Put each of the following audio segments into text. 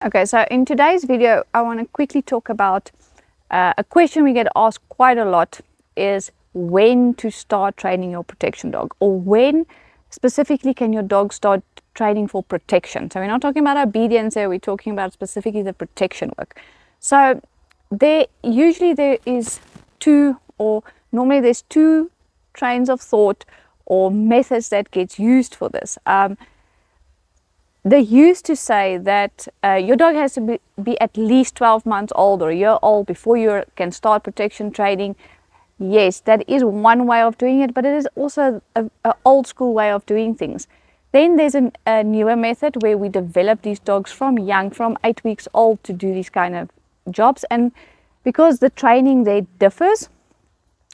Okay, so in today's video, I want to quickly talk about a question we get asked quite a lot is when to start training your protection dog, or when specifically can your dog start training for protection. So we're not talking about obedience here, we're talking about specifically the protection work. So there is normally there's two trains of thought or methods that gets used for this. They used to say that your dog has to be at least 12 months old or a year old before you can start protection training. Yes, that is one way of doing it, but it is also an old school way of doing things. Then there's a newer method where we develop these dogs from young, from 8 weeks old, to do these kind of jobs. And because the training there differs,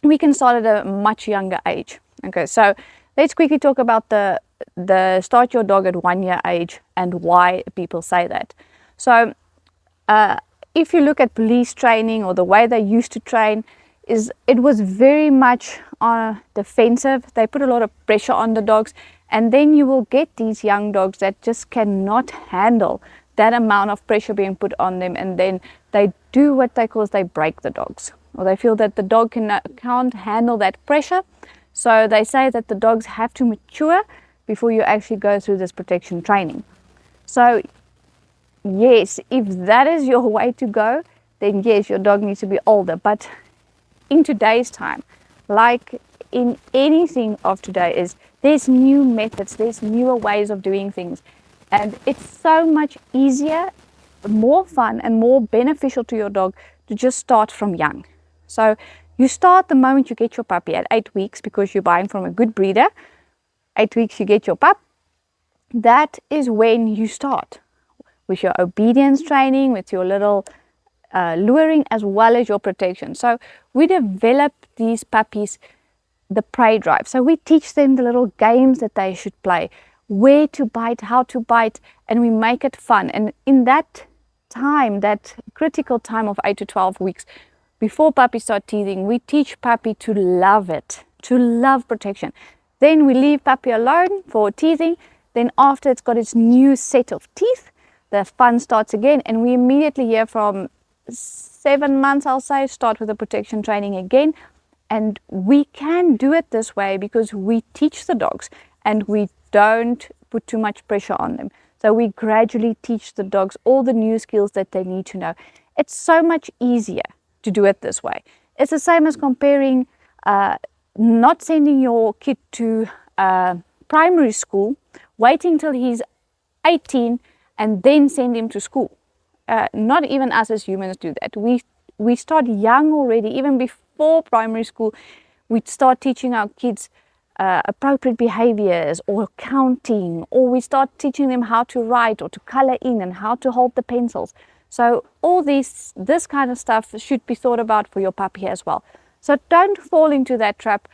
we can start at a much younger age. Okay, so let's quickly talk about the start your dog at 1 year age and why people say that. So if you look at police training or the way they used to train, it was very much defensive. They put a lot of pressure on the dogs, and then you will get these young dogs that just cannot handle that amount of pressure being put on them, and then they do what they call they break the dogs, or they feel that the dog can't handle that pressure. So they say that the dogs have to mature before you actually go through this protection training. So yes, if that is your way to go, then yes, your dog needs to be older. But in today's time, like in anything of today, there's new methods, there's newer ways of doing things, and it's so much easier, more fun, and more beneficial to your dog to just start from young. So you start the moment you get your puppy at 8 weeks, because you're buying from a good breeder. 8 weeks you get your pup. That is when you start with your obedience training, with your little luring, as well as your protection. So we develop these puppies the prey drive. So we teach them the little games that they should play, where to bite, how to bite, and we make it fun. And in that time, that critical time of 8 to 12 weeks, before puppy start teething, we teach puppy to love it, to love protection. Then we leave puppy alone for teething. Then after it's got its new set of teeth, the fun starts again, and we immediately here from 7 months, I'll say, start with the protection training again. And we can do it this way because we teach the dogs and we don't put too much pressure on them. So we gradually teach the dogs all the new skills that they need to know. It's so much easier to do it this way. It's the same as comparing not sending your kid to primary school, waiting till he's 18 and then send him to school. Not even us as humans do that. We start young already, even before primary school. We start teaching our kids appropriate behaviors, or counting, or we start teaching them how to write or to color in and how to hold the pencils. So all this kind of stuff should be thought about for your puppy as well. So don't fall into that trap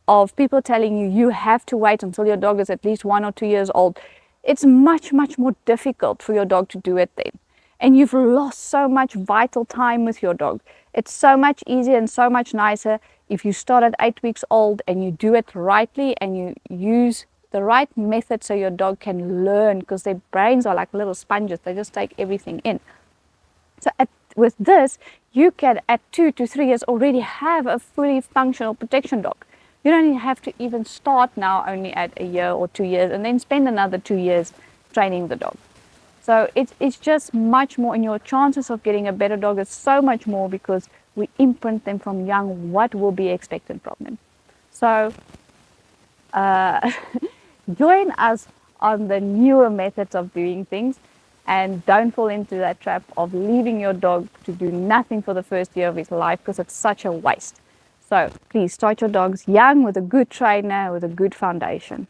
of people telling you have to wait until your dog is at least 1 or 2 years old. It's much, much more difficult for your dog to do it then. And you've lost so much vital time with your dog. It's so much easier and so much nicer if you start at 8 weeks old and you do it rightly and you use the right method so your dog can learn, because their brains are like little sponges. They just take everything in. So with this, you can at 2 to 3 years already have a fully functional protection dog. You don't have to even start now only at a year or 2 years and then spend another 2 years training the dog. So it's just much more, and your chances of getting a better dog is so much more because we imprint them from young what will be expected from them. So join us on the newer methods of doing things, and don't fall into that trap of leaving your dog to do nothing for the first year of his life, because it's such a waste. So please start your dogs young with a good trainer, with a good foundation.